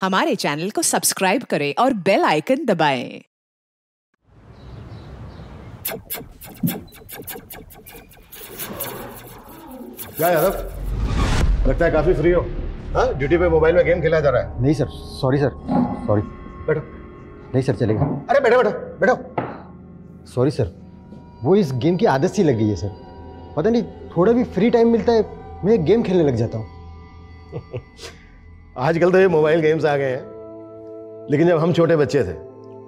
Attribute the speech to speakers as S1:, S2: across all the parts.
S1: हमारे चैनल को सब्सक्राइब करें और बेल आइकन दबाएं।
S2: क्या यादव, लगता है काफी फ्री हो। हाँ, ड्यूटी पे मोबाइल में गेम खेला जा रहा है।
S3: नहीं सर, सॉरी सर, सॉरी।
S2: बैठो।
S3: नहीं सर, चलेगा।
S2: अरे बैठो बैठो बैठो।
S3: सॉरी सर, वो इस गेम की आदत सी लग गई है सर। पता नहीं, थोड़ा भी फ्री टाइम मिलता है मैं गेम खेलने लग जाता हूँ।
S2: आजकल तो ये मोबाइल गेम्स आ गए हैं, लेकिन जब हम छोटे बच्चे थे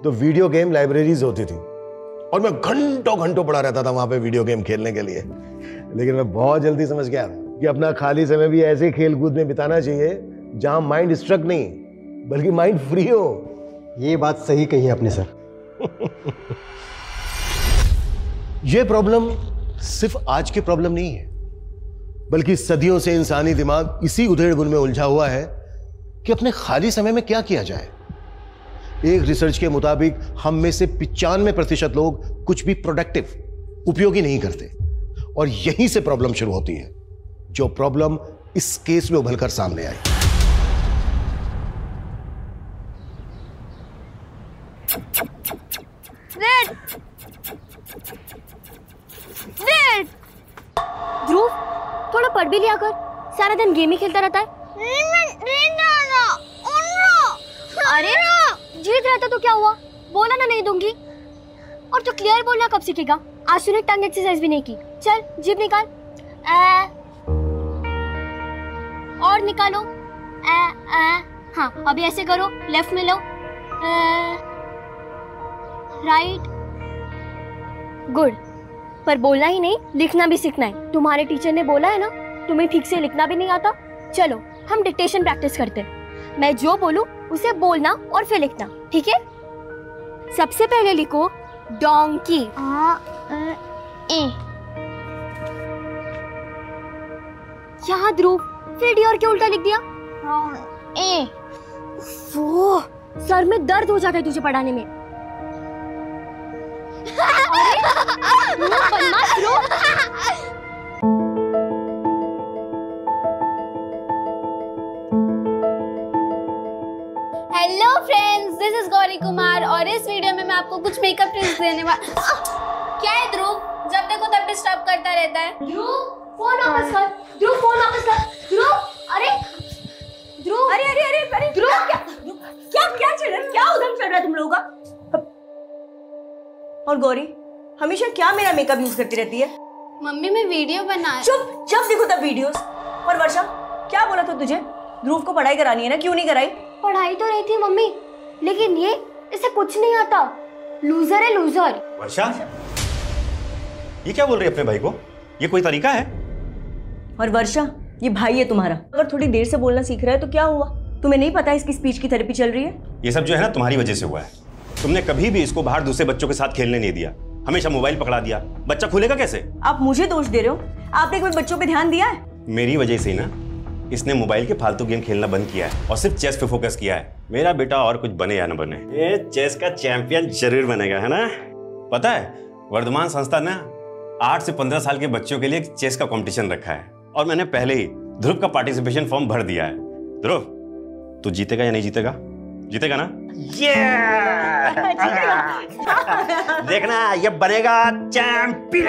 S2: तो वीडियो गेम लाइब्रेरीज होती थी और मैं घंटों घंटों पड़ा रहता था वहां पे वीडियो गेम खेलने के लिए। लेकिन मैं बहुत जल्दी समझ गया कि अपना खाली समय भी ऐसे खेल कूद में बिताना चाहिए जहां माइंड स्ट्रक नहीं बल्कि माइंड फ्री हो।
S3: ये बात सही कही है आपने सर।
S2: ये प्रॉब्लम सिर्फ आज की प्रॉब्लम नहीं है, बल्कि सदियों से इंसानी दिमाग इसी उधेड़-बुन में उलझा हुआ है कि अपने खाली समय में क्या किया जाए। एक रिसर्च के मुताबिक हम में से 95% लोग कुछ भी प्रोडक्टिव, उपयोगी नहीं करते, और यहीं से प्रॉब्लम शुरू होती है, जो प्रॉब्लम इस केस में उभरकर सामने आई।
S4: ध्रुव, थोड़ा पढ़ भी लिया कर, सारा दिन गेम ही खेलता रहता है। अरे जीत रहता तो क्या हुआ, बोला ना नहीं दूंगी। और तो क्लियर बोलना कब सीखेगा? आज तूने टंग एक्सरसाइज भी नहीं की। चल जीभ निकाल। और निकालो। हाँ, अभी ऐसे करो, लेफ्ट में लो, राइट। गुड। पर बोलना ही नहीं, लिखना भी सीखना है। तुम्हारे टीचर ने बोला है ना, तुम्हें ठीक से लिखना भी नहीं आता। चलो हम डिक्टेशन प्रैक्टिस करते हैं। मैं जो बोलूं उसे बोलना और फिर लिखना, ठीक है? सबसे पहले लिखो डोंकी। यहाँ ध्रुव, फिर डी और क्या उल्टा लिख दिया? ए। वो सर में दर्द हो जाता है तुझे पढ़ाने में। अरे बदमाश Dhruv.
S5: Hello friends, this is Gauri Kumar और इस वीडियो में मैं आपको कुछ मेकअप टिप्स देने वाला। क्या है ध्रुव, जब देखो तब डिस्टर्ब करता रहता है।
S4: ध्रुव फोन वापस कर। ध्रुव फोन वापस कर। ध्रुव, अरे ध्रुव, अरे अरे अरे अरे ध्रुव, क्या क्या चल रहा है? क्या उधर चल रहा है तुम लोगों का?
S6: और गौरी हमेशा क्या मेरा मेकअप यूज करती रहती है?
S5: मम्मी मैं वीडियो बना।
S6: चुप, जब देखो तब वीडियोस। और वर्षा, क्या बोला था तुझे? ध्रुव को पढ़ाई करानी है ना, क्यों नहीं कराई?
S4: पढ़ाई तो रही थी मम्मी, लेकिन ये इसे कुछ नहीं आता। लूजर है लूजर।
S7: वर्षा, ये क्या बोल रही है अपने भाई को? ये कोई तरीका है?
S6: और वर्षा, ये भाई है तुम्हारा, अगर थोड़ी देर से बोलना सीख रहा है तो क्या हुआ? तुम्हें नहीं पता इसकी स्पीच की थेरेपी चल रही है?
S7: ये सब जो है ना तुम्हारी वजह से हुआ है। तुमने कभी भी इसको बाहर दूसरे बच्चों के साथ खेलने नहीं दिया, हमेशा मोबाइल पकड़ा दिया। बच्चा खुलेगा कैसे?
S6: आप मुझे दोष दे रहे हो? आपने कोई बच्चों पे ध्यान दिया है?
S7: मेरी वजह से ही ना इसने मोबाइल के फालतू गेम खेलना बंद किया है और सिर्फ चेस पे फोकस किया है। मेरा बेटा और कुछ बने या न बने, ये चेस का चैंपियन जरूर बनेगा, है ना? पता है, वर्धमान संस्था ने 8 से 15 साल के बच्चों के लिए चेस का कंपटीशन रखा है और मैंने पहले ही ध्रुव का पार्टिसिपेशन फॉर्म भर दिया है। ध्रुव, तू जीतेगा या नहीं जीतेगा? जीतेगा ना? देखना, ये बनेगा चैंपियन।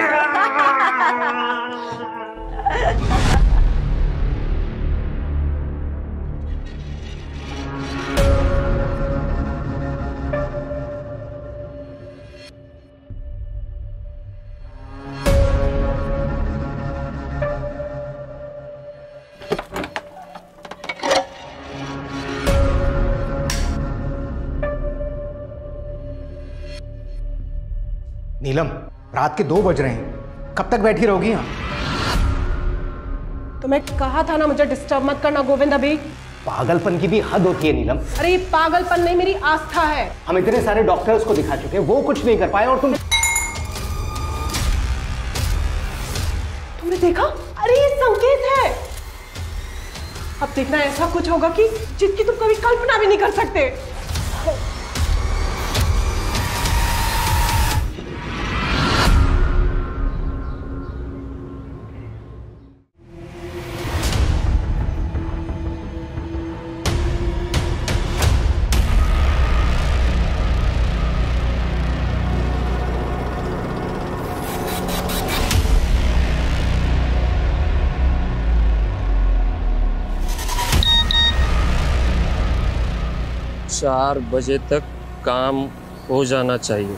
S8: नीलम, रात के 2 बज रहे हैं, कब तक बैठी रहोगी यहाँ?
S9: तो मैं कहा था ना, मुझे डिस्टर्ब मत करना गोविंद अभी।
S8: पागलपन की भी हद होती है नीलम।
S9: अरे ये पागलपन नहीं, मेरी आस्था है।
S8: हम इतने सारे डॉक्टर्स को दिखा चुके हैं, वो कुछ नहीं कर पाए, और
S9: तुमने देखा? अरे ये संकेत है। अब देखना ऐसा कुछ होगा कि जिसकी तुम कभी कल्पना भी नहीं कर सकते।
S10: 4 बजे तक काम हो जाना चाहिए।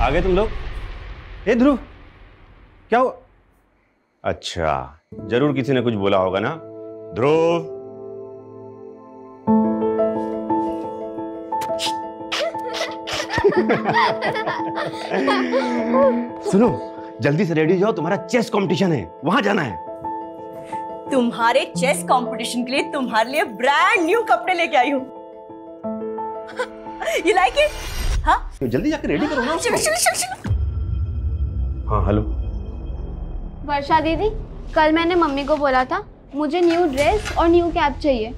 S7: आ गए तुम लोग?
S2: हे ध्रुव, क्या हुआ?
S7: अच्छा, जरूर किसी ने कुछ बोला होगा ना। ध्रुव,
S2: सुनो, जल्दी से रेडी हो जाओ, तुम्हारा चेस कंपटीशन है, वहां जाना है।
S6: तुम्हारे चेस कंपटीशन के लिए तुम्हारे लिए ब्रांड न्यू कपड़े लेके आई हूँ। You like it? हाँ?
S2: जल्दी जाकर रेडी करो ना।
S6: चलो चलो चलो चलो।
S2: हाँ, हेलो।
S5: वर्षा दीदी, कल मैंने मम्मी को बोला था मुझे न्यू ड्रेस और न्यू कैप चाहिए,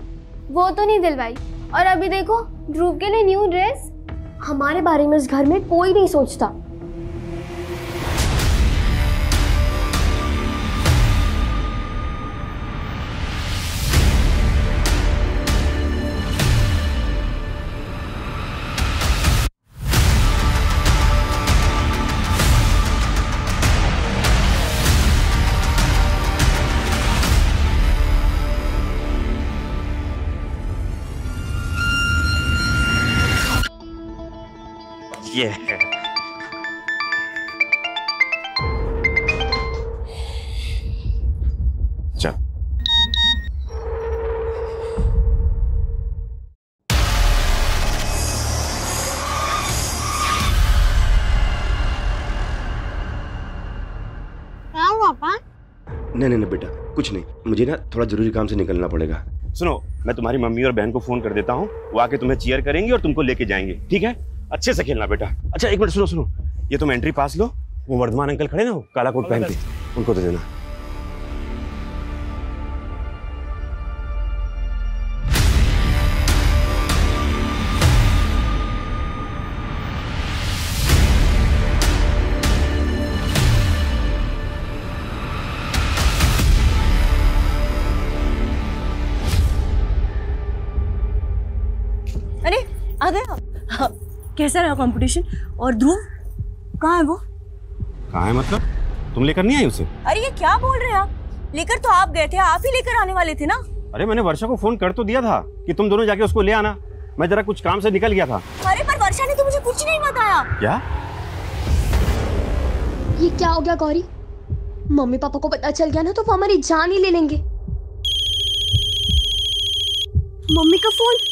S5: वो तो नहीं दिलवाई, और अभी देखो ध्रुव के लिए न्यू ड्रेस।
S4: हमारे बारे में इस घर में कोई नहीं सोचता।
S7: ये चल।
S2: नहीं बेटा, कुछ नहीं, मुझे ना थोड़ा जरूरी काम से निकलना पड़ेगा।
S7: सुनो, मैं तुम्हारी मम्मी और बहन को फोन कर देता हूँ, वो आके तुम्हें चीयर करेंगी और तुमको लेके जाएंगे, ठीक है? अच्छे से खेलना बेटा। अच्छा, एक मिनट, सुनो, ये तुम एंट्री पास लो, वो वर्धमान अंकल खड़े ना, वो काला कोट पहन के, उनको दे देना।
S6: अरे आ गए आप? हाँ, कैसा रहा कंपटीशन? और ध्रुव कहाँ है वो?
S7: कहाँ है मतलब? तुम लेकर नहीं आई उसे?
S6: अरे ये क्या बोल रहे हैं आप? लेकर तो आप गए थे, आप ही लेकर आने वाले थे ना?
S7: अरे मैंने वर्षा को फोन कर तो दिया था कि तुम दोनों जाके उसको ले आना, मैं जरा कुछ काम से निकल गया था।
S6: अरे पर वर्षा ने तो मुझे कुछ नहीं बताया।
S7: क्या?
S4: ये क्या हो गया गौरी? मम्मी पापा को पता चल गया ना तो वो हमारी जान ही ले लेंगे। मम्मी का फोन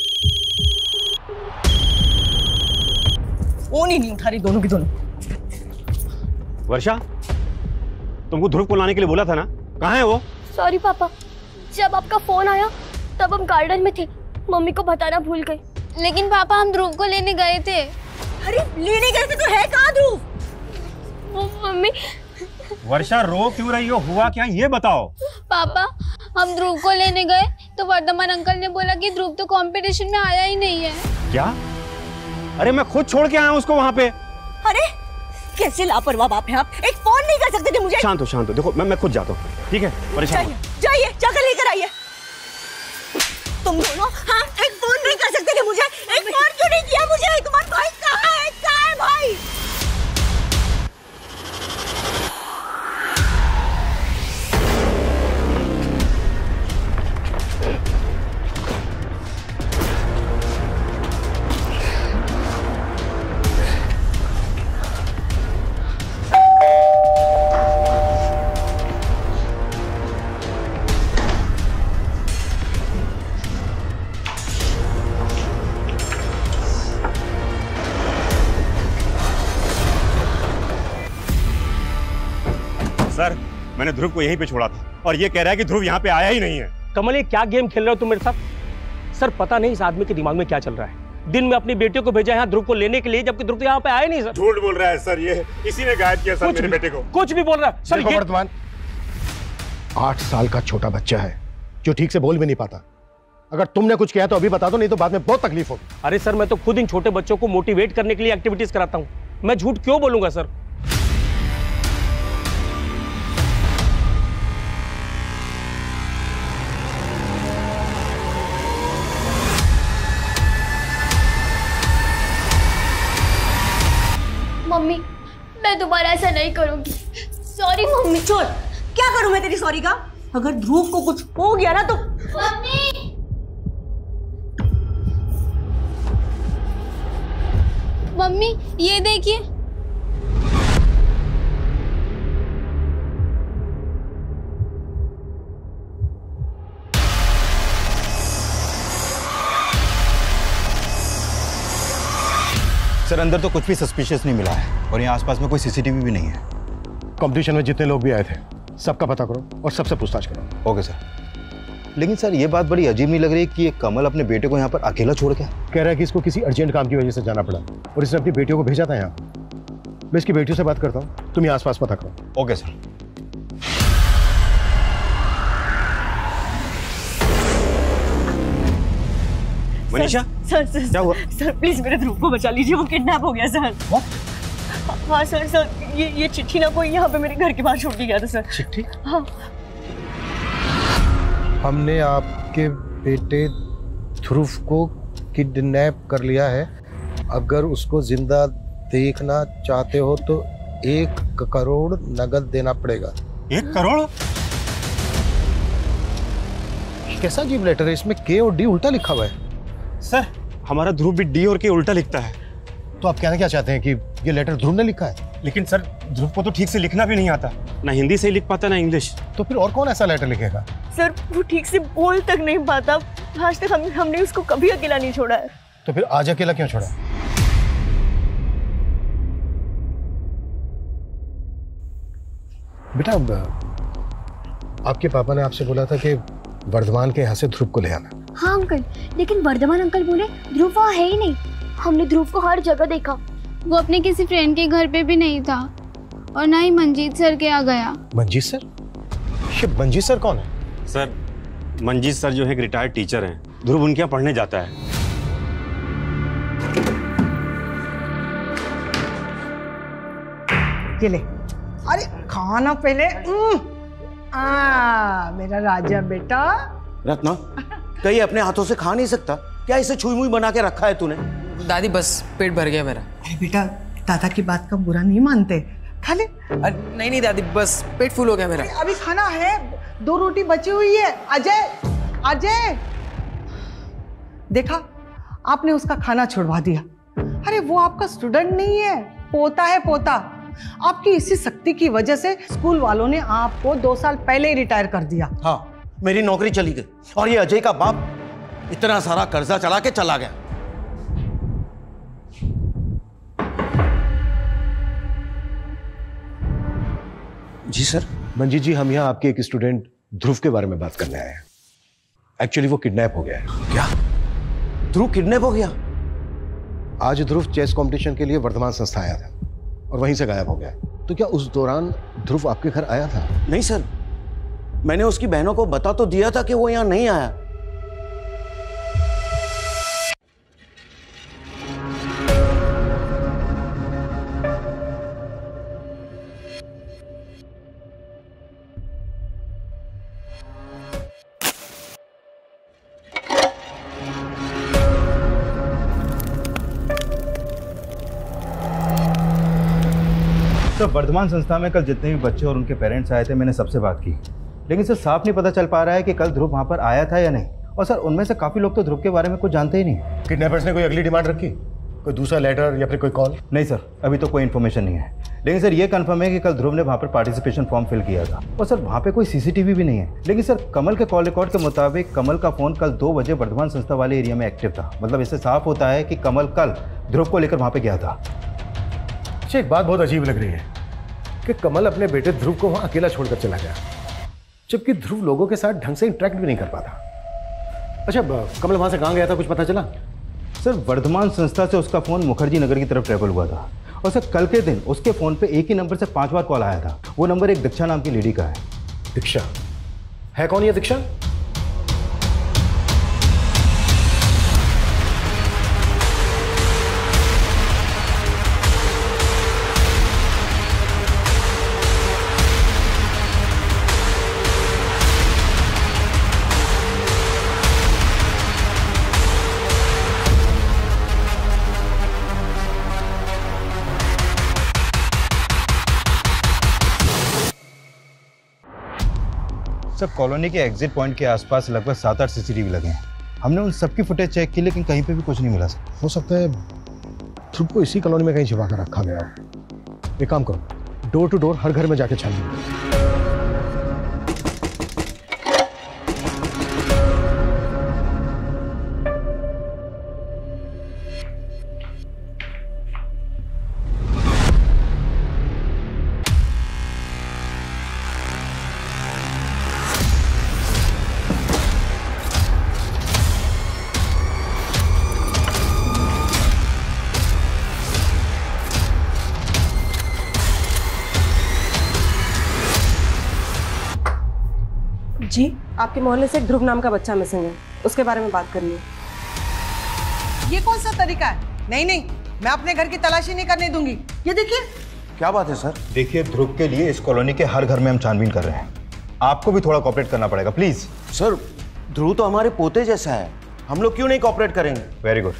S6: फोन ही नहीं उठा रही दोनों की दोनों।
S7: वर्षा, तुमको ध्रुव को लाने के लिए बोला था ना, कहाँ है वो?
S4: सॉरी पापा, जब आपका फोन आया तब हम गार्डन में थे, मम्मी को बताना भूल गए।
S5: लेकिन पापा हम ध्रुव को लेने गए थे।
S6: अरे लेने गए थे तो है कहाँ ध्रुव?
S5: वो मम्मी।
S7: वर्षा, रो क्यों रही हो, हुआ क्या ये बताओ।
S5: पापा, हम ध्रुव को लेने गए तो वर्धमान अंकल ने बोला कि ध्रुव तो कंपटीशन में आया ही नहीं है।
S7: क्या? अरे मैं खुद छोड़ के आया हूँ उसको वहाँ पे।
S6: अरे कैसे लापरवाह बाप हैं आप, एक फोन नहीं कर सकते थे मुझे?
S7: शांत हो, देखो मैं खुद जाता हूँ, ठीक है? परेशान
S6: जाइए जाकर लेकर आइए। तुम दोनों हाँ, एक फोन नहीं कर सकते थे मुझे? एक फोन क्यों नहीं किया मुझे? तुम्हारा भाई कहाँ है भाई?
S7: सर, मैंने ध्रुव को यहीं पे छोड़ा था और ये कह रहा है कि ध्रुव यहाँ पे आया ही नहीं है।
S10: कमल, ये क्या गेम खेल रहे हो तुम मेरे साथ? सर, पता नहीं इस आदमी के दिमाग में क्या चल रहा है। दिन में अपनी बेटियों को भेजा यहाँ ध्रुव को लेने के लिए, जबकि ध्रुव यहाँ पे आया नहीं। सर
S7: झूठ बोल रहा है सर, ये इसी ने गायब किया सर मेरे बेटे को।
S10: कुछ भी बोल रहा है सर।
S2: वर्धमान 8 साल का छोटा बच्चा है जो ठीक से बोल भी नहीं पाता। अगर तुमने कुछ किया तो अभी बता दो, नहीं तो बाद में बहुत तकलीफ होगी।
S10: अरे सर, मैं तो खुद इन छोटे बच्चों को मोटिवेट करने के लिए एक्टिविटीज कराता हूँ, मैं झूठ क्यों बोलूंगा सर?
S4: मम्मी, मैं दोबारा ऐसा नहीं करूंगी। Sorry mummy.
S6: छोड़, क्या करूं मैं तेरी सॉरी का? अगर ध्रुव को कुछ हो गया ना तो
S5: मम्मी ये देखिए।
S11: सर अंदर तो कुछ भी सस्पिशियस नहीं मिला है और यहाँ आसपास में कोई सीसीटीवी भी नहीं है।
S2: कंपटीशन में जितने लोग भी आए थे सबका पता करो और सबसे पूछताछ करो।
S11: Okay sir. लेकिन सर ये बात बड़ी अजीब नहीं लग रही कि ये कमल अपने बेटे को यहाँ पर अकेला छोड़ के
S2: कह रहा है कि इसको किसी अर्जेंट काम की वजह से जाना पड़ा और इसने अपनी बेटियों को भेजा था यहाँ। मैं इसकी बेटियों से बात करता हूँ, तुम यहाँ आसपास पता करो।
S11: Okay sir.
S7: मनीषा
S6: सर क्या हुआ? सर प्लीज मेरे ध्रुव को बचा लीजिए, वो किडनैप हो गया सर। हाँ सर ये चिट्ठी ना कोई यहाँ पे मेरे घर के बाहर छोड़ के गया था सर।
S2: चिट्ठी?
S6: हाँ।
S2: हमने आपके बेटे ध्रुव को किडनैप कर लिया है। अगर उसको जिंदा देखना चाहते हो तो 1 करोड़ नगद देना पड़ेगा।
S11: 1 करोड़?
S2: कैसा अजीब लेटर है, इसमें के और डी उल्टा लिखा हुआ है।
S11: सर हमारा ध्रुव भी डी और के उल्टा लिखता है।
S2: तो आप कहना क्या चाहते हैं कि ये लेटर ध्रुव ने लिखा है?
S11: लेकिन सर ध्रुव को तो ठीक से लिखना भी नहीं आता, ना हिंदी से लिख पाता ना इंग्लिश।
S2: तो फिर और कौन ऐसा लेटर लिखेगा?
S6: सर वो ठीक से बोल तक नहीं पाता। आज तक हमने उसको कभी अकेला नहीं छोड़ा है।
S2: तो फिर आज अकेला क्यों छोड़ा? बेटा आपके पापा ने आपसे बोला था कि वर्धमान के यहाँ से ध्रुव को ले आना।
S4: हाँ अंकल, लेकिन वर्धमान अंकल बोले ध्रुव वहाँ है ही नहीं। हमने ध्रुव को हर जगह देखा।
S5: वो अपने किसी फ्रेंड के घर पे भी नहीं था और ना ही मंजीत सर के यहाँ गया।
S2: मंजीत सर? शिव मंजीत सर कौन है?
S7: सर मंजीत सर जो है एक रिटायर्ड टीचर हैं। ध्रुव उनके यहाँ पढ़ने जाता है।
S9: ये ले, अरे खाना पहले। मेरा राजा बेटा।
S12: रत्ना कहीं अपने हाथों से खा नहीं सकता क्या? इसे छुई मुई बना के रखा है तूने?
S13: दादी बस पेट भर गया मेरा।
S9: अरे बेटा दादा की बात का बुरा नहीं मानते, खा ले।
S13: नहीं दादी बस पेट फुल हो गया मेरा।
S9: अभी खाना है, 2 रोटी बची हुई है। अजय देखा आपने उसका खाना छुड़वा दिया। अरे वो आपका स्टूडेंट नहीं है, पोता है पोता। आपकी इसी शक्ति की वजह से स्कूल वालों ने आपको 2 साल पहले ही रिटायर कर दिया।
S12: हाँ मेरी नौकरी चली गई और ये अजय का बाप इतना सारा कर्जा चला के चला गया।
S2: जी सर। मंजीत जी हम यहाँ आपके एक स्टूडेंट ध्रुव के बारे में बात करने आए हैं। एक्चुअली वो किडनैप हो गया है।
S12: क्या? ध्रुव किडनैप हो गया?
S2: आज ध्रुव चेस कंपटीशन के लिए वर्धमान संस्था आया था और वहीं से गायब हो गया। तो क्या उस दौरान ध्रुव आपके घर आया था?
S12: नहीं सर, मैंने उसकी बहनों को बता तो दिया था कि वो यहाँ नहीं आया।
S11: तो वर्धमान संस्था में कल जितने भी बच्चे और उनके पेरेंट्स आए थे मैंने सबसे बात की, लेकिन सर साफ नहीं पता चल पा रहा है कि कल ध्रुव वहाँ पर आया था या नहीं। और सर उनमें से काफ़ी लोग तो ध्रुव के बारे में कुछ जानते ही नहीं।
S2: किडनैपर्स ने कोई अगली डिमांड रखी, कोई दूसरा लेटर या फिर कोई कॉल?
S11: नहीं सर, अभी तो कोई इन्फॉर्मेशन नहीं है। लेकिन सर ये कंफर्म है कि कल ध्रुव ने वहाँ पर पार्टिसिपेशन फॉर्म फिल किया था और सर वहाँ पे कोई सीसीटीवी भी नहीं है। लेकिन सर कमल के कॉल रिकॉर्ड के मुताबिक कमल का फ़ोन कल 2 बजे वर्धमान संस्था वाले एरिया में एक्टिव था। मतलब इससे साफ होता है कि कमल कल ध्रुव को लेकर वहाँ पे गया था।
S2: अच्छा एक बात बहुत अजीब लग रही है कि कमल अपने बेटे ध्रुव को वहाँ अकेला छोड़कर चला गया, जबकि ध्रुव लोगों के साथ ढंग से इंटरेक्ट भी नहीं कर पाता। अच्छा कमल वहाँ से कहाँ गया था, कुछ पता चला?
S11: सर वर्धमान संस्था से उसका फ़ोन मुखर्जी नगर की तरफ ट्रेवल हुआ था और सर कल के दिन उसके फ़ोन पे एक ही नंबर से 5 बार कॉल आया था। वो नंबर एक दीक्षा नाम की लेडी का है।
S2: दीक्षा? है कौन ये दीक्षा?
S11: सर कॉलोनी के एग्जिट पॉइंट के आसपास लगभग 7-8 CCTV लगे हैं। हमने उन सबकी फुटेज चेक की लेकिन कहीं पे भी कुछ नहीं मिला सर।
S2: हो सकता है ध्रुव को इसी कॉलोनी में कहीं छिपा कर रखा गया हो। एक काम करो, डोर टू डोर हर घर में जाके छानिए।
S14: जी, आपके मोहल्ले से एक ध्रुव नाम का बच्चा मिसिंग है, उसके बारे में बात करनी है।
S9: ये कौन सा तरीका है? नहीं नहीं, मैं अपने घर की तलाशी नहीं करने दूंगी। ये देखिए।
S11: क्या बात है सर? देखिए ध्रुव के लिए इस कॉलोनी के हर घर में हम छानबीन कर रहे हैं, आपको भी थोड़ा कोऑपरेट करना पड़ेगा प्लीज।
S12: सर ध्रुव तो हमारे पोते जैसा है, हम लोग क्यों नहीं कोऑपरेट करेंगे?
S11: Very good.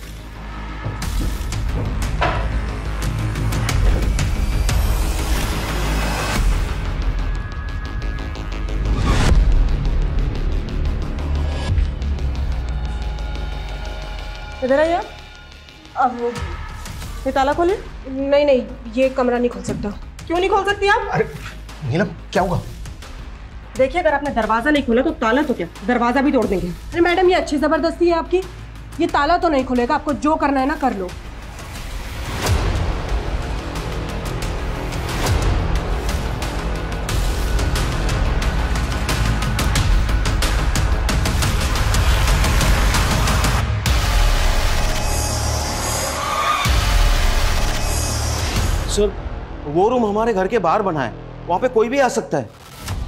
S14: इधर आइए। अब ये ताला खोले। नहीं नहीं, ये कमरा नहीं खोल सकता। क्यों नहीं खोल सकती आप?
S2: अरे नीलम, क्या हुआ?
S14: देखिए, अगर आपने दरवाजा नहीं खोला तो ताला तो क्या, दरवाजा भी तोड़ देंगे। अरे मैडम, ये अच्छी जबरदस्ती है आपकी। ये ताला तो नहीं खुलेगा, आपको जो करना है ना कर लो।
S12: सर वो रूम हमारे घर के बाहर बना है, वहां पे कोई भी आ सकता है।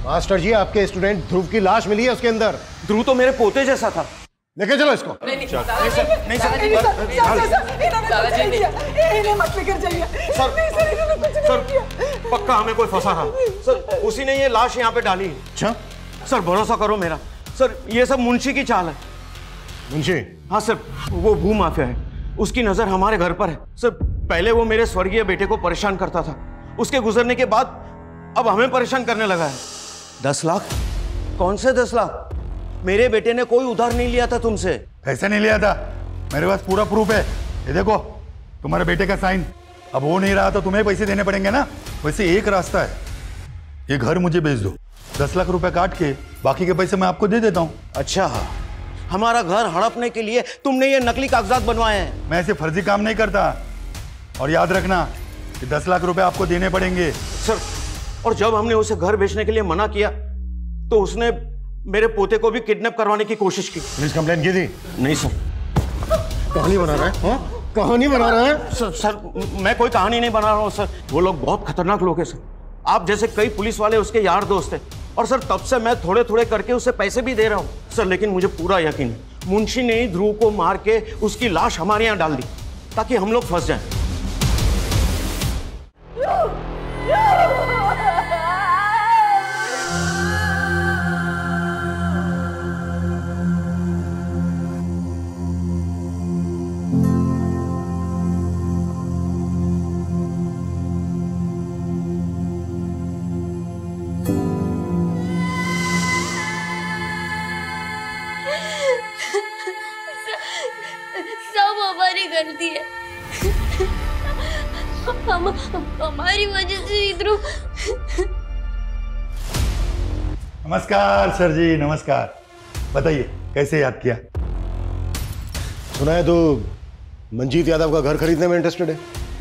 S2: मास्टर जी, आपके स्टूडेंट ध्रुव की लाश मिली है उसके अंदर।
S12: ध्रुव तो मेरे पोते जैसा था।
S2: लेके चलो इसको।
S12: नहीं सर, पक्का हमें कोई फंसा था सर, उसी ने ये लाश यहाँ पे डाली। अच्छा सर, भरोसा करो मेरा सर, ये सब मुंशी की चाल है।
S2: मुंशी?
S12: हाँ सर, वो भू माफिया है, उसकी नजर हमारे घर पर है सर। पहले वो मेरे स्वर्गीय बेटे को परेशान करता था, उसके गुजरने के बाद अब हमें परेशान करने लगा है। 10 लाख? कौन से 10 लाख? मेरे बेटे ने कोई उधार नहीं लिया था तुमसे।
S15: ऐसा नहीं लिया था, मेरे पास पूरा प्रूफ है। ये देखो, तुम्हारे बेटे का साइन। अब हो नहीं रहा तो तुम्हें पैसे देने पड़ेंगे ना। वैसे एक रास्ता है, ये घर मुझे बेच दो, 10 लाख रुपए काट के बाकी के पैसे मैं आपको दे देता हूँ।
S12: अच्छा, हमारा घर हड़पने के लिए तुमने ये नकली कागजात बनवाए हैं?
S15: मैं ऐसे फर्जी काम नहीं करता, और याद रखना कि 10 लाख रुपए आपको देने पड़ेंगे।
S12: सर, और जब हमने उसे घर बेचने के लिए मना किया तो उसने मेरे पोते को भी किडनैप करवाने की कोशिश की।
S2: पुलिस कंप्लेंट की थी?
S12: नहीं सर।
S2: कहानी बना रहा है? कहानी बना रहा है?
S12: सर, मैं कोई कहानी नहीं बना रहा हूँ सर, वो लोग बहुत खतरनाक लोग हैं सर। आप जैसे कई पुलिस वाले उसके यार दोस्त हैं, और सर तब से मैं थोड़े थोड़े करके उसे पैसे भी दे रहा हूँ सर। लेकिन मुझे पूरा यकीन है, मुंशी ने ही ध्रुव को मार के उसकी लाश हमारे यहाँ डाल दी ताकि हम लोग फंस जाएं।
S4: सब हमारी गलती है, हमारी वजह से इधर।
S15: नमस्कार सर जी, नमस्कार। बताइए कैसे याद किया?
S2: सुना है तो मंजीत यादव का घर खरीदने में इंटरेस्टेड है।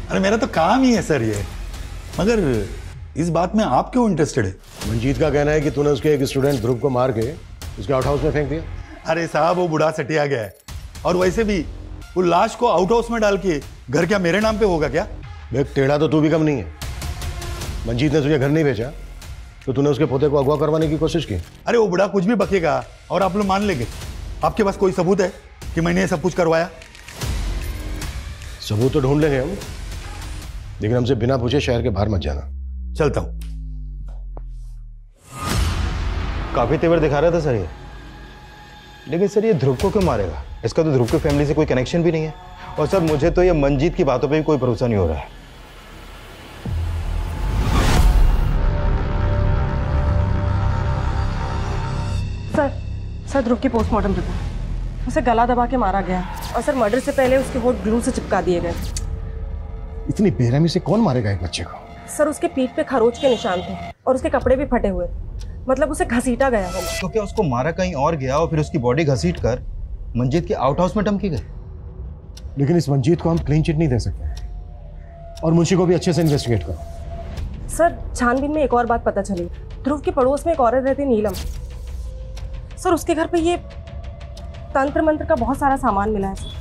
S15: अरे मेरा तो काम ही है सर ये, मगर इस बात में आप क्यों इंटरेस्टेड है?
S2: मंजीत का कहना है कि तूने उसके एक स्टूडेंट ध्रुव को मार के उसके आउट हाउस में फेंक दिया।
S15: अरे साहब, वो बुढ़ा सटिया गया है, और वैसे भी वो लाश को आउट हाउस में डाल के घर क्या मेरे नाम पे होगा क्या?
S2: देख, टेढ़ा तो तू भी कम नहीं है। मंजीत ने तुझे घर नहीं बेचा तो तूने उसके पोते को अगवा करवाने की कोशिश की।
S15: अरे वो बुढ़ा कुछ भी बकेगा और आप लोग मान लेंगे। आपके पास कोई सबूत है कि मैंने ये सब कुछ करवाया?
S2: सबूत तो ढूंढ लेंगे हम, लेकिन हमसे बिना पूछे शहर के बाहर मत जाना।
S15: चलता हूं।
S11: काफी तेवर दिखा रहा था सर ये, लेकिन सर ये ध्रुव को क्यों मारेगा? इसका तो ध्रुव की फैमिली से कोई कनेक्शन भी नहीं है, और सर मुझे तो ये मंजीत की बातों पे भी कोई भरोसा नहीं हो रहा है।
S14: सर ध्रुव की पोस्टमार्टम रिपोर्ट, उसे गला दबा के मारा गया और सर मर्डर से पहले उसके होंठ ग्लू से चिपका दिए गए।
S2: इतनी बेरहमी से कौन मारेगा एक बच्चे को?
S14: सर उसके पीठ पे खरोच के निशान थे और उसके कपड़े भी फटे हुए, मतलब उसे घसीटा गया होगा।
S11: तो क्या उसको मारा कहीं और गया और फिर उसकी बॉडी घसीट कर मंजीत के आउट हाउस में डंप की गई?
S2: लेकिन इस मंजीत को हम क्लीन चिट नहीं दे सकते और मुंशी को भी अच्छे से इन्वेस्टिगेट करो।
S14: सर छानबीन में एक और बात पता चली, ध्रुव के पड़ोस में एक औरत रहती नीलम। सर उसके घर पे ये तंत्र मंत्र का बहुत सारा सामान मिला है सर।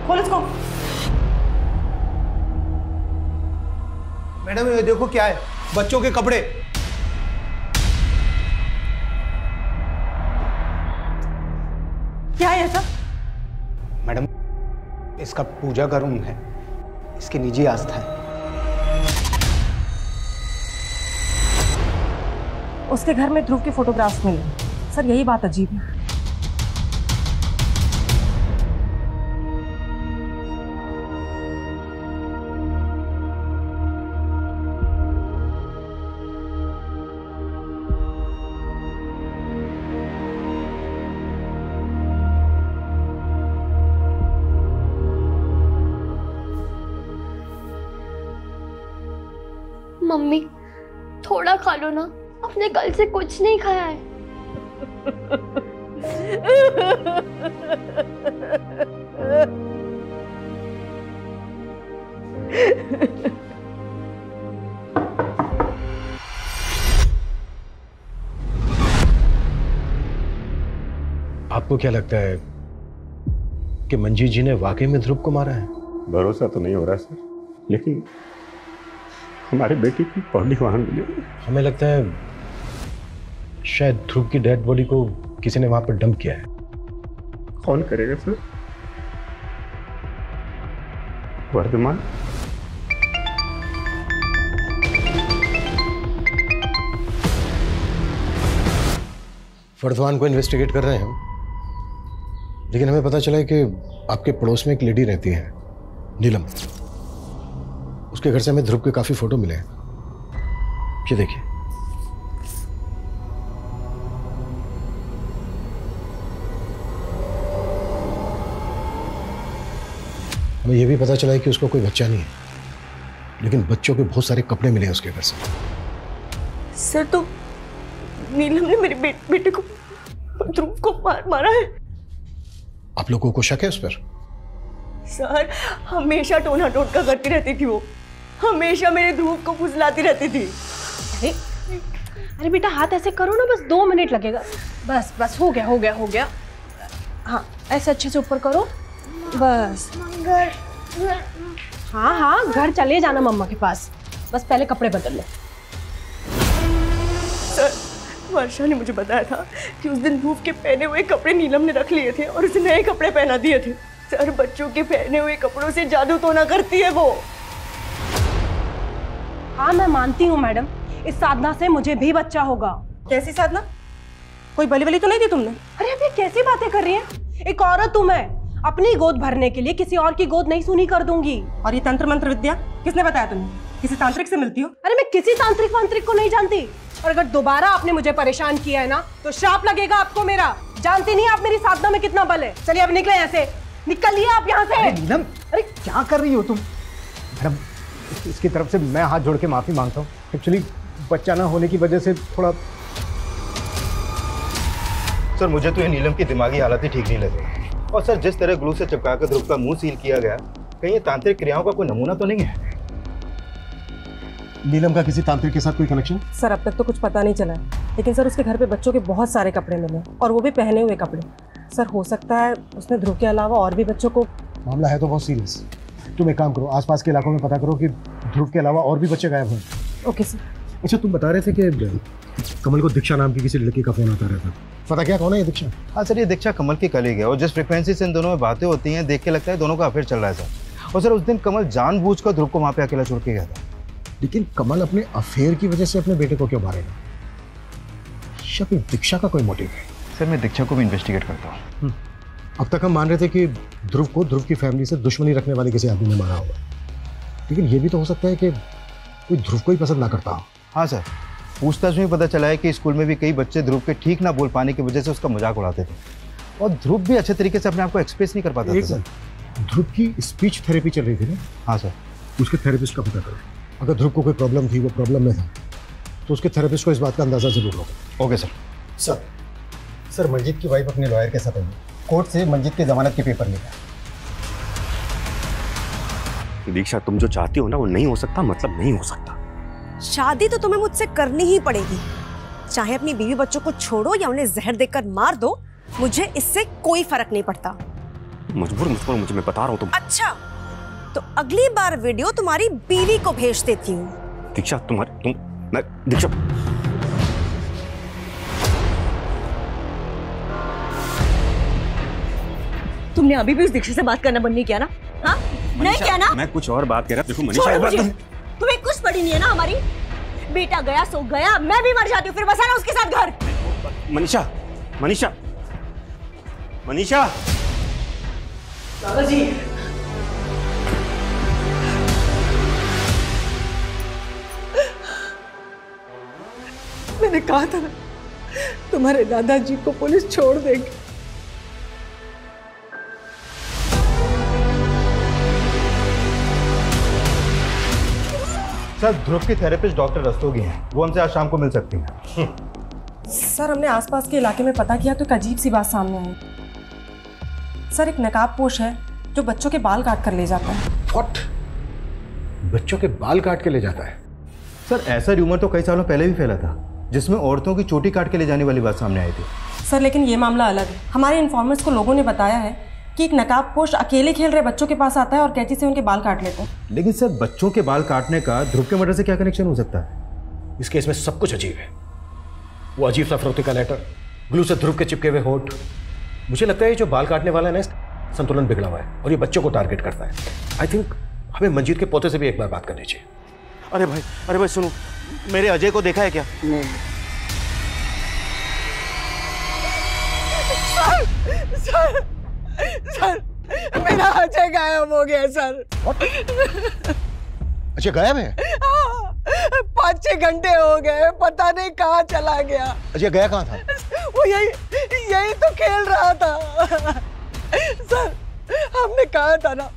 S14: खोल इसको।
S16: मैडम ये देखो क्या है, बच्चों के कपड़े।
S14: क्या है ऐसा?
S16: मैडम इसका पूजा का रूम है, इसकी निजी आस्था है।
S14: उसके घर में ध्रुव के फोटोग्राफ्स मिले। सर यही बात अजीब है।
S4: मम्मी थोड़ा खा लो ना, अपने कल से कुछ नहीं खाया है।
S2: आपको क्या लगता है कि मंजीत जी ने वाकई में ध्रुव को मारा है?
S7: भरोसा तो नहीं हो रहा सर, लेकिन हमारे बेटे की बॉडी वहां मिली।
S2: हमें लगता है शायद ध्रुव की डेड बॉडी को किसी ने वहां पर डंप किया है।
S7: कौन करेगा सर? वर्धमान?
S2: वर्धमान को इन्वेस्टिगेट कर रहे हैं हम, लेकिन हमें पता चला है कि आपके पड़ोस में एक लेडी रहती है नीलम। उसके घर से हमें ध्रुव के काफी फोटो मिले हैं। ये देखिए। हमें यह भी पता चला है कि उसको कोई बच्चा नहीं है, लेकिन बच्चों के बहुत सारे कपड़े मिले हैं उसके घर से।
S14: सर तो नीलम ने मेरे बेटे को ध्रुव को मारा है।
S2: आप लोगों को शक है उस पर?
S14: सर हमेशा टोना टोटका करती रहती थी वो, हमेशा मेरे ध्रुव को फुसलाती रहती थी।
S17: अरे बेटा हाथ ऐसे करो ना, बस 2 मिनट लगेगा। बस बस हो गया हो गया हो गया। हाँ ऐसे अच्छे से ऊपर करो बस। हाँ हाँ घर चले जाना मम्मा के पास, बस पहले कपड़े बदल लो।
S14: सर वर्षा ने मुझे बताया था कि उस दिन ध्रुव के पहने हुए कपड़े नीलम ने रख लिए थे और उसे नए कपड़े पहना दिए थे। सर बच्चों के पहने हुए कपड़ों से जादू टोना करती है वो।
S17: हाँ मैं मानती हूँ मैडम, इस साधना से मुझे भी बच्चा होगा।
S14: कैसी साधना? कोई बलि वली तो नहीं दी तुमने?
S17: अरे अब ये कैसी बातें कर रही हैं? एक औरत हूँ मैं, अपनी गोद भरने के लिए किसी और की गोद नहीं सुनी कर दूंगी।
S14: और ये तंत्र मंत्र विद्या किसने बताया तुम्हें? किसी तांत्रिक से मिलती हो?
S17: अरे मैं किसी तांत्रिक वांत्रिक को नहीं जानती, और अगर दोबारा आपने मुझे परेशान किया है ना तो श्राप लगेगा आपको मेरा। जानती नहीं आप मेरी साधना में कितना बल है। चलिए अब निकले यहाँ से, निकलिए आप यहाँ से।
S8: अरे नीलम, अरे क्या कर रही हो तुम? मैडम इसकी तरफ से मैं हाथ जोड़ के माफी मांगता हूँ। एक्चुअली बच्चा ना होने की वजह से थोड़ा।
S11: सर मुझे तो ये नीलम की दिमागी हालत ही ठीक नहीं लग रही, और सर जिस तरह ग्लू से चिपका कर ध्रुव का मुंह सील किया गया, कहीं ये तांत्रिक क्रियाओं का कोई नमूना तो नहीं है?
S2: नीलम का किसी तांत्रिक के साथ कोई कनेक्शन?
S14: सर अब तक तो कुछ पता नहीं चला है, लेकिन सर उसके घर पे बच्चों के बहुत सारे कपड़े मिले और वो भी पहने हुए कपड़े। सर हो सकता है उसने ध्रुव के अलावा और भी बच्चों को।
S2: मामला है तो बहुत सीरियस। तुम एक काम करो, आसपास के इलाकों में पता करो कि ध्रुव के अलावा और भी बच्चे गायब हैं।
S14: Okay sir.
S2: अच्छा तुम बता रहे थे कि कमल को दीक्षा नाम की किसी लड़की का फोन आता रहता, पता क्या कौन है ये दीक्षा?
S11: हाँ सर ये दीक्षा कमल की कलीग है, और जिस फ्रिक्वेंसी से इन दोनों में बातें होती हैं देख के लगता है दोनों का अफेयर चल रहा है सर। और सर उस दिन कमल जानबूझकर ध्रुव को वहाँ पे अकेला छोड़ के गया था।
S2: लेकिन कमल अपने अफेयर की वजह से अपने बेटे को क्यों मारेगा? या दीक्षा का कोई मोटिव है?
S11: सर मैं दीक्षा को भी इन्वेस्टिगेट करता हूँ।
S2: अब तक हम मान रहे थे कि ध्रुव को ध्रुव की फैमिली से दुश्मनी रखने वाले किसी आदमी ने मारा होगा, लेकिन ये भी तो हो सकता है कि कोई ध्रुव को ही पसंद ना करता हो।
S11: हाँ सर, पूछताछ में पता चला है कि स्कूल में भी कई बच्चे ध्रुव के ठीक ना बोल पाने की वजह से उसका मजाक उड़ाते थे और ध्रुव भी अच्छे तरीके से अपने आप को एक्सप्रेस नहीं कर पाता था सर।
S2: ध्रुव की स्पीच थेरेपी चल रही थी ना?
S11: हाँ सर।
S2: उसके थेरेपिस्ट का पता करो। अगर ध्रुव को कोई प्रॉब्लम थी, वो प्रॉब्लम में था, तो उसके थेरेपिस्ट को इस बात का अंदाजा जरूर होगा।
S11: Okay sir.
S3: सर मंजीत की वाइफ अपने लॉयर के साथ आई, कोर्ट से मंजीत की जमानत के पेपर लेकर।
S7: दीक्षा, तुम जो चाहती हो ना वो नहीं हो सकता, मतलब नहीं हो सकता।
S6: शादी तो तुम्हें मुझसे करनी ही पड़ेगी, चाहे अपनी बीवी बच्चों को छोड़ो या उन्हें जहर देकर मार दो, मुझे इससे कोई फर्क नहीं पड़ता।
S7: मजबूर मुझको, मुझे मैं बता रहा हूँ तुम।
S6: अच्छा, तो अगली बार वीडियो तुम्हारी बीवी को भेज देती हूँ।
S7: दीक्षा दीक्षा,
S6: तुमने अभी भी उस दीक्षा से बात करना बंद नहीं किया ना? हाँ, नहीं किया ना?
S7: मैं कुछ और बात कह रहा। देखो मनीषा,
S6: तुम्हें कुछ पड़ी नहीं है ना हमारी? बेटा गया सो गया, मैं भी मर जाती हूँ, फिर बसाना उसके साथ घर।
S7: मनीषा, मनीषा, मनीषा।
S9: दादाजी, मैंने कहा था ना तुम्हारे दादाजी को पुलिस छोड़ देगी।
S11: सर, ध्रुव की थेरेपिस्ट डॉक्टर रस्तोगी हैं, वो हमसे आज शाम को मिल सकती हैं।
S17: सर, हमने आसपास के इलाके में पता किया तो एक अजीब सी बात सामने आई। सर, एक नकाबपोश है जो बच्चों के बाल काट कर ले जाता है।
S2: व्हाट? बच्चों के बाल काट के ले जाता है?
S11: सर, ऐसा र्यूमर तो कई सालों पहले भी फैला था, जिसमें औरतों की चोटी काट के ले जाने वाली बात सामने आई थी।
S17: सर, लेकिन ये मामला अलग है। हमारे इन्फॉर्मर्स को लोगों ने बताया है कि एक नकाबपोश अकेले खेल रहे बच्चों के पास आता है और कैंची से उनके बाल काट लेते हैं।
S11: लेकिन सर, बच्चों के बाल काटने का ध्रुव के मर्डर से क्या कनेक्शन हो सकता है?
S2: इस केस में सब कुछ अजीब है। वो अजीब सा फरोख्ती का लेटर, ग्लू से ध्रुव के चिपके हुए होठ। मुझे लगता है जो बाल काटने वाला है ना, संतुलन बिगड़ा हुआ है और ये बच्चों को टारगेट करता है। आई थिंक हमें मंजीत के पोते से भी एक बार बात करनी चाहिए।
S12: अरे भाई सुनो, मेरे अजय को देखा है क्या?
S9: सर, मेरा अजय गायब हो गया सर।
S2: अजय गायब है?
S9: 5-6 घंटे हो गए, पता नहीं कहाँ चला गया।
S2: अजय गया कहाँ था?
S9: वो यही तो खेल रहा था। सर, हमने कहा था ना,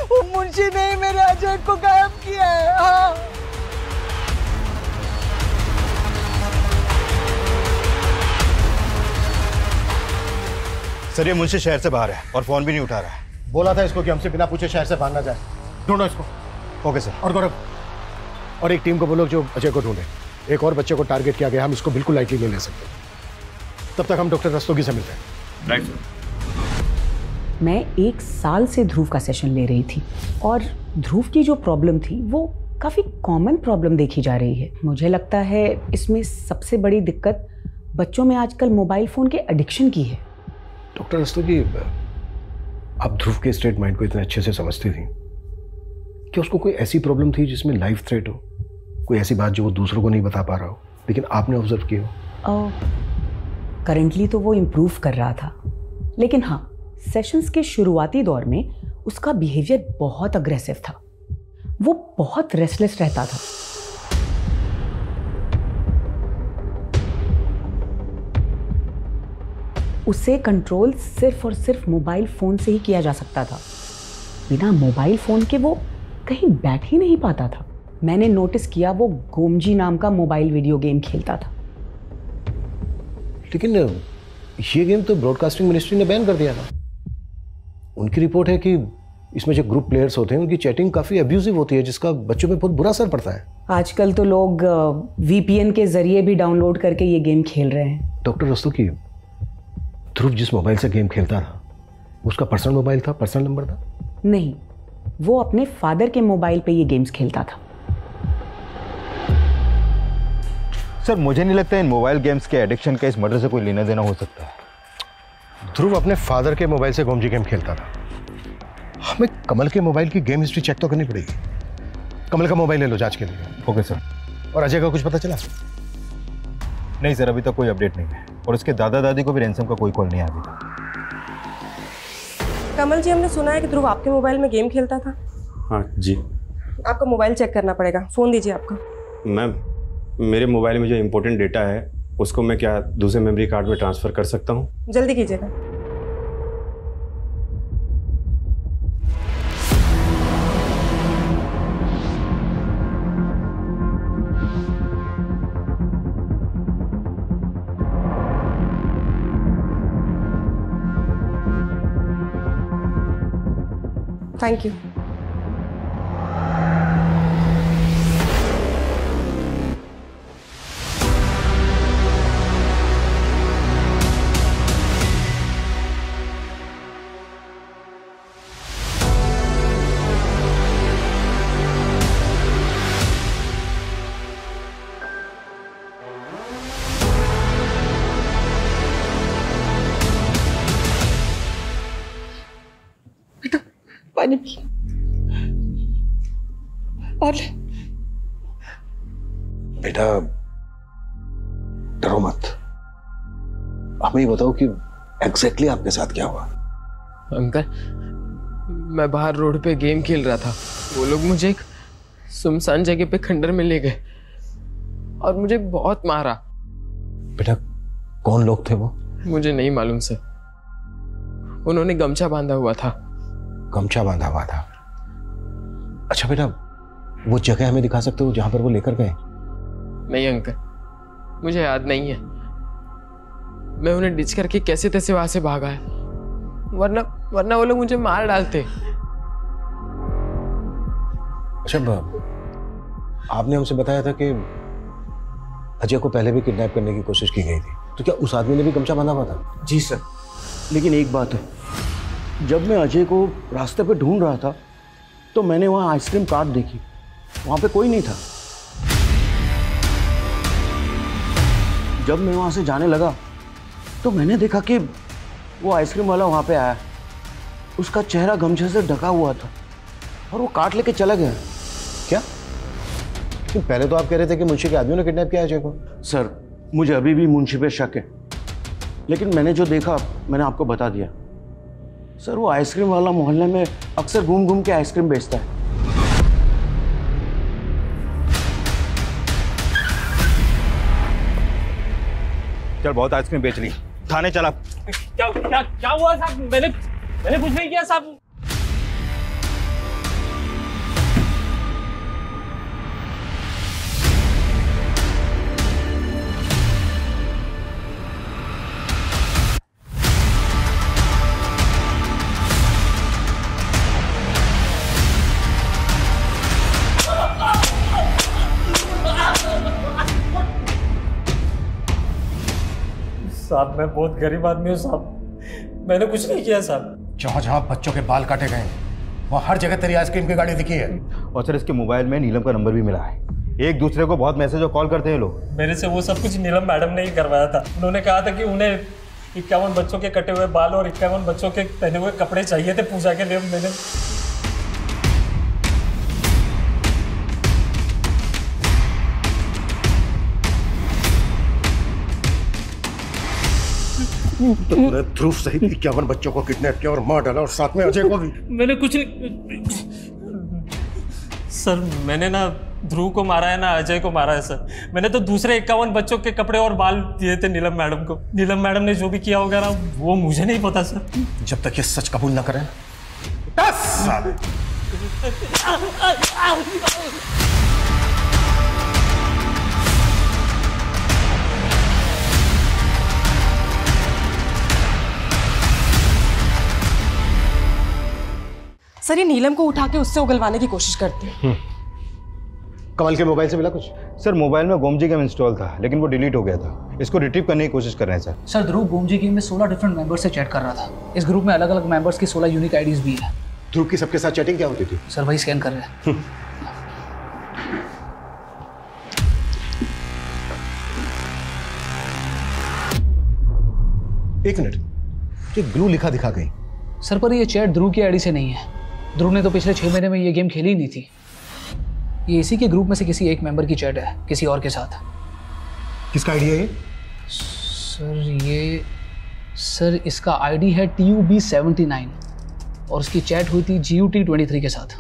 S9: वो मुंशी ने ही मेरे अजय को गायब किया है। हाँ।
S2: सर, ये मुंशी शहर से बाहर है और फोन भी नहीं उठा रहा है। बोला था इसको कि हमसे बिना पूछे शहर से भाग ना जाए। ढूंढो इसको।
S11: Okay sir.
S2: और गौरव, और एक टीम को बोलो जो अजय को ढूंढे। एक और बच्चे को टारगेट किया गया, हम इसको बिल्कुल लाइटली नहीं ले सकते। तब तक हम डॉक्टर रस्तोगी से मिलते हैं।
S12: Right sir.
S1: मैं 1 साल से ध्रुव का सेशन ले रही थी और ध्रुव की जो प्रॉब्लम थी वो काफ़ी कॉमन प्रॉब्लम देखी जा रही है। मुझे लगता है इसमें सबसे बड़ी दिक्कत बच्चों में आजकल मोबाइल फ़ोन के एडिक्शन की है।
S2: डॉक्टर रस्तोगी, आप ध्रुव के स्टेट माइंड को इतने अच्छे से समझती थी कि उसको कोई ऐसी प्रॉब्लम थी जिसमें लाइफ थ्रेट हो, कोई ऐसी बात जो वो दूसरों को नहीं बता पा रहा हो, लेकिन आपने ऑब्जर्व की हो?
S1: करेंटली तो वो इम्प्रूव कर रहा था, लेकिन हाँ, सेशंस के शुरुआती दौर में उसका बिहेवियर बहुत अग्रेसिव था। वो बहुत रेस्टलेस रहता था। उसे कंट्रोल सिर्फ और सिर्फ मोबाइल फ़ोन से ही किया जा सकता था। बिना मोबाइल फ़ोन के वो कहीं बैठ ही नहीं पाता था। मैंने नोटिस किया वो गोमजी नाम का मोबाइल वीडियो गेम खेलता था।
S2: लेकिन ये गेम तो ब्रॉडकास्टिंग मिनिस्ट्री ने बैन कर दिया था। उनकी रिपोर्ट है कि इसमें जो ग्रुप प्लेयर्स होते हैं उनकी चैटिंग काफ़ी अब्यूजिव होती है, जिसका बच्चों पे बहुत बुरा असर पड़ता है।
S1: आजकल तो लोग VPN के जरिए भी डाउनलोड करके ये गेम खेल रहे हैं।
S2: डॉक्टर रस्तोगी, ध्रुव जिस मोबाइल से गेम खेलता था उसका पर्सनल मोबाइल था, पर्सनल नंबर था?
S1: नहीं, वो अपने फादर के मोबाइल पे ये गेम्स खेलता था।
S11: सर, मुझे नहीं लगता इन मोबाइल गेम्स के एडिक्शन का इस मर्डर से कोई लेना देना हो सकता है।
S2: ध्रुव अपने फादर के मोबाइल से गोमजी गेम खेलता था। हमें कमल के मोबाइल की गेम हिस्ट्री चेक तो करनी पड़ेगी। कमल का मोबाइल ले लो जांच के लिए।
S11: Okay sir.
S2: और अजय का कुछ पता चला?
S11: नहीं सर, अभी तक कोई अपडेट नहीं है और उसके दादा दादी को भी रैंसम का कोई कॉल नहीं आया अभी तक।
S17: कमल जी, हमने सुना है कि ध्रुव आपके मोबाइल में गेम खेलता था।
S7: हाँ जी।
S17: आपका मोबाइल चेक करना पड़ेगा। फ़ोन दीजिए आपका।
S7: मैम, मेरे मोबाइल में जो इम्पोर्टेंट डेटा है उसको मैं क्या दूसरे मेमोरी कार्ड में ट्रांसफ़र कर सकता हूँ?
S17: जल्दी कीजिएगा। Thank you.
S14: पानी पी और ले।
S2: बेटा डरो मत, हमें ही बताओ कि एग्जैक्टली आपके साथ क्या हुआ।
S13: अंकल, मैं बाहर रोड पे गेम खेल रहा था। वो लोग मुझे एक सुनसान जगह पे खंडर में ले गए और मुझे बहुत मारा।
S2: बेटा कौन लोग थे वो?
S13: मुझे नहीं मालूम सर। उन्होंने गमछा बांधा हुआ था।
S2: गमछा बांधा हुआ था? अच्छा बेटा, वो जगह हमें दिखा सकते हो जहां पर वो लेकर गए?
S13: नहीं अंकल, मुझे याद नहीं है। मैं उन्हें डिच करके कैसे तैसे वहां से भागा है, वरना वो लोग मुझे मार डालते।
S2: अच्छा, आपने हमसे बताया था कि अजय को पहले भी किडनैप करने की कोशिश की गई थी, तो क्या उस आदमी ने भी गमछा बांधा हुआ था?
S12: जी सर, लेकिन एक बात है, जब मैं अजय को रास्ते पे ढूंढ रहा था तो मैंने वहाँ आइसक्रीम कार्ट देखी, वहाँ पे कोई नहीं था। जब मैं वहाँ से जाने लगा तो मैंने देखा कि वो आइसक्रीम वाला वहाँ पे आया। उसका चेहरा गमछे से ढका हुआ था और वो कार्ट लेके चला गया।
S2: क्या? पहले तो आप कह रहे थे कि मुंशी के आदमियों ने किडनैप किया अजय को।
S12: सर, मुझे अभी भी मुंशी पे शक है, लेकिन मैंने जो देखा मैंने आपको बता दिया। सर, वो आइसक्रीम वाला मोहल्ले में अक्सर घूम घूम के आइसक्रीम बेचता है।
S11: चल, बहुत आइसक्रीम बेच ली, थाने चला।
S10: क्या हुआ साहब? मैंने कुछ नहीं किया साहब। साहब, मैं बहुत गरीब आदमी हूँ साहब, मैंने कुछ नहीं किया साहब।
S16: जहाँ जहाँ बच्चों के बाल काटे गए वहाँ हर जगह तेरी आइसक्रीम की गाड़ी दिखी है।
S11: और सर, इसके मोबाइल में नीलम का नंबर भी मिला है। एक दूसरे को बहुत मैसेज और कॉल करते हैं लोग।
S10: मेरे से वो सब कुछ नीलम मैडम ने ही करवाया था। उन्होंने कहा था कि उन्हें 51 बच्चों के कटे हुए बाल और 51 बच्चों के पहने हुए कपड़े चाहिए थे पूजा के लिए। मैंने
S2: तुमने ध्रुव सहित 51 बच्चों को किडनैप किया और मार डाला, और साथ में अजय को भी।
S10: मैंने कुछ नहीं सर, मैंने ना ध्रुव को मारा है ना अजय को मारा है सर। मैंने तो दूसरे 51 बच्चों के कपड़े और बाल दिए थे नीलम मैडम को। नीलम मैडम ने जो भी किया होगा ना वो मुझे नहीं पता सर।
S16: जब तक ये सच कबूल ना करें 10 साल।
S17: सर, ये नीलम को उठा के उससे उगलवाने की कोशिश करते हैं।
S2: कमल के मोबाइल से मिला कुछ?
S11: सर, मोबाइल में गोमजी गेम इंस्टॉल था, लेकिन वो डिलीट हो गया था। इसको रिट्रीव करने की कोशिश कर रहे हैं सर।
S18: सर, ध्रुव गोमजी गेम में 16 डिफरेंट मेंबर्स से चैट कर रहा था। इस ग्रुप में अलग अलग मेंबर्स की 16 यूनिक आईडीज भी है।
S2: ध्रुव की सबके साथ चैटिंग क्या होती थी?
S18: सर, वही स्कैन कर रहे हैं।
S2: एक मिनट, ये ब्लू लिखा दिखा गई।
S18: सर, पर ये चैट ध्रुव की आईडी से नहीं है। ध्रुव ने तो पिछले 6 महीने में ये गेम खेली ही नहीं थी। ये इसी के ग्रुप में से किसी एक मेंबर की चैट है किसी और के साथ।
S16: किसका आईडी है ये?
S18: सर, इसका आईडी है TUB79 और उसकी चैट हुई थी GUT23 के साथ।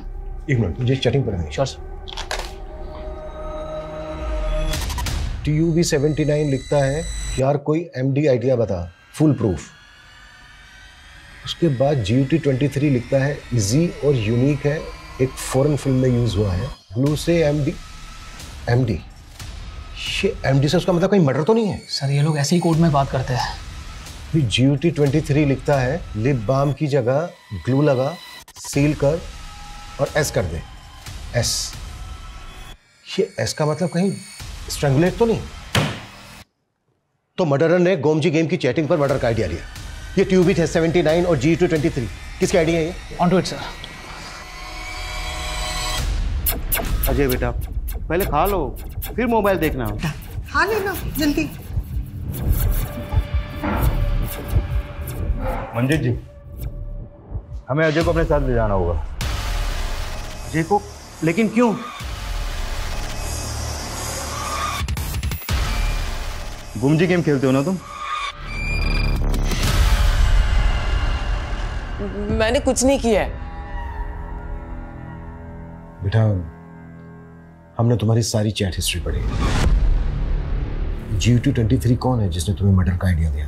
S2: एक मिनट, मुझे चैटिंग पर नहीं।
S18: Sure sir.
S2: TUB79 लिखता है यार कोई MD आइडिया बता, फुल प्रूफ। उसके बाद GUT23 लिखता है इजी और यूनिक है, एक फॉरेन फिल्म में यूज हुआ है। ब्लू से MD ये MD से उसका मतलब कहीं मर्डर तो नहीं है?
S18: सर ये लोग ऐसे ही कोड में बात करते हैं।
S2: फिर GUT23 लिखता है लिप बाम की जगह ग्लू लगा, सील कर और S कर दे। S, ये S का मतलब कहीं स्ट्रैंगुलेट तो नहीं? तो मर्डरर ने गोमजी गेम की चैटिंग पर मर्डर का आइडिया लिया। ये TUB79 और GUT23 किसके आइडिया है ये?
S18: On to it sir.
S12: Ajay बेटा पहले खा लो फिर मोबाइल देखना।
S9: खा लेना जल्दी।
S11: मंजीत जी, हमें अजय को अपने साथ ले जाना होगा।
S12: अजय को? लेकिन क्यों?
S11: गुमजी गेम खेलते हो ना तुम?
S13: मैंने कुछ नहीं किया है।
S2: बेटा हमने तुम्हारी सारी चैट हिस्ट्री पढ़ी। GUT23 कौन है जिसने तुम्हें मर्डर का आइडिया दिया?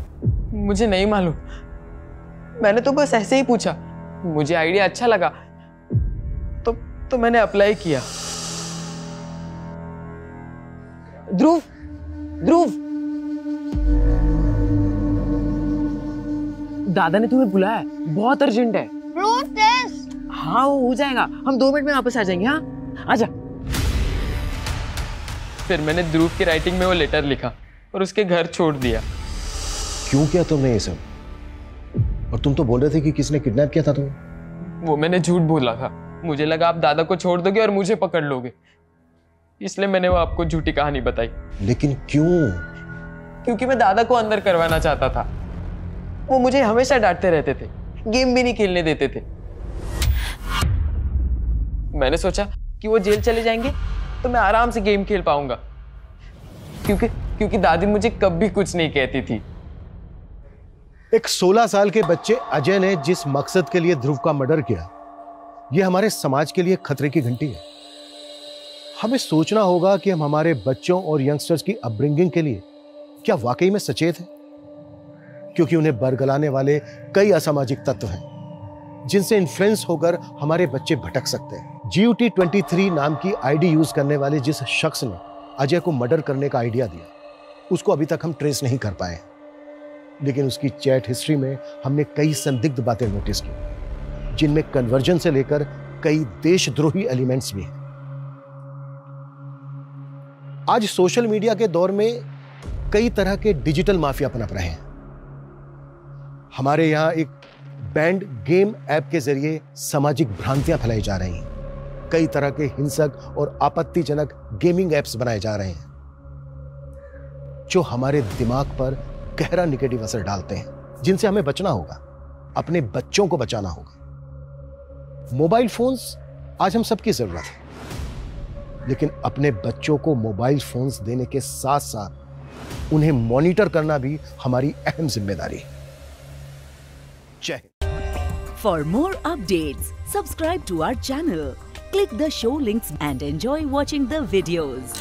S13: मुझे नहीं मालूम, मैंने तो बस ऐसे ही पूछा, मुझे आइडिया अच्छा लगा तो मैंने अप्लाई किया। ध्रुव, ध्रुव, दादा ने तुम्हें बुलाया है, बहुत अर्जेंट है। हाँ वो हो जाएगा, हम 2 मिनट में वापस आ जाएंगे। हाँ आजा। फिर मैंने ध्रुव की राइटिंग में वो लेटर लिखा और उसके घर छोड़ दिया।
S2: क्यों किया तुमने ये सब? और तुम तो बोल रहे थे कि किसने किडनैप किया था तुम्हें।
S13: वो मैंने झूठ बोला था, मुझे लगा आप दादा को छोड़ दोगे और मुझे पकड़ लोगे, इसलिए मैंने वो आपको झूठी कहानी बताई।
S2: लेकिन क्यों?
S13: क्योंकि मैं दादा को अंदर करवाना चाहता था। वो मुझे हमेशा डांटते रहते थे, गेम भी नहीं खेलने देते थे। मैंने सोचा कि वो जेल चले जाएंगे तो मैं आराम से गेम खेल पाऊंगा, क्योंकि दादी मुझे कभी कुछ नहीं कहती थी।
S2: एक 16 साल के बच्चे अजय ने जिस मकसद के लिए ध्रुव का मर्डर किया, यह हमारे समाज के लिए खतरे की घंटी है। हमें सोचना होगा कि हम हमारे बच्चों और यंगस्टर्स की अपब्रिंगिंग के लिए क्या वाकई में सचेत हैं, क्योंकि उन्हें बरगलाने वाले कई असामाजिक तत्व हैं जिनसे इन्फ्लुएंस होकर हमारे बच्चे भटक सकते हैं। GUT23 नाम की आईडी यूज करने वाले जिस शख्स ने अजय को मर्डर करने का आइडिया दिया, उसको अभी तक हम ट्रेस नहीं कर पाए, लेकिन उसकी चैट हिस्ट्री में हमने कई संदिग्ध बातें नोटिस की, जिनमें कन्वर्जन से लेकर कई देशद्रोही एलिमेंट्स भी हैं। आज सोशल मीडिया के दौर में कई तरह के डिजिटल माफिया पनप रहे हैं। हमारे यहां एक बैंड गेम ऐप के जरिए सामाजिक भ्रांतियां फैलाई जा रही हैं। कई तरह के हिंसक और आपत्तिजनक गेमिंग ऐप्स बनाए जा रहे हैं, जो हमारे दिमाग पर गहरा निगेटिव असर डालते हैं, जिनसे हमें बचना होगा, अपने बच्चों को बचाना होगा। मोबाइल फोन्स आज हम सबकी जरूरत है, लेकिन अपने बच्चों को मोबाइल फोन्स देने के साथ साथ उन्हें मॉनिटर करना भी हमारी अहम जिम्मेदारी है। जय Hind.
S19: For more updates, subscribe to our channel, click the show links and enjoy watching the videos.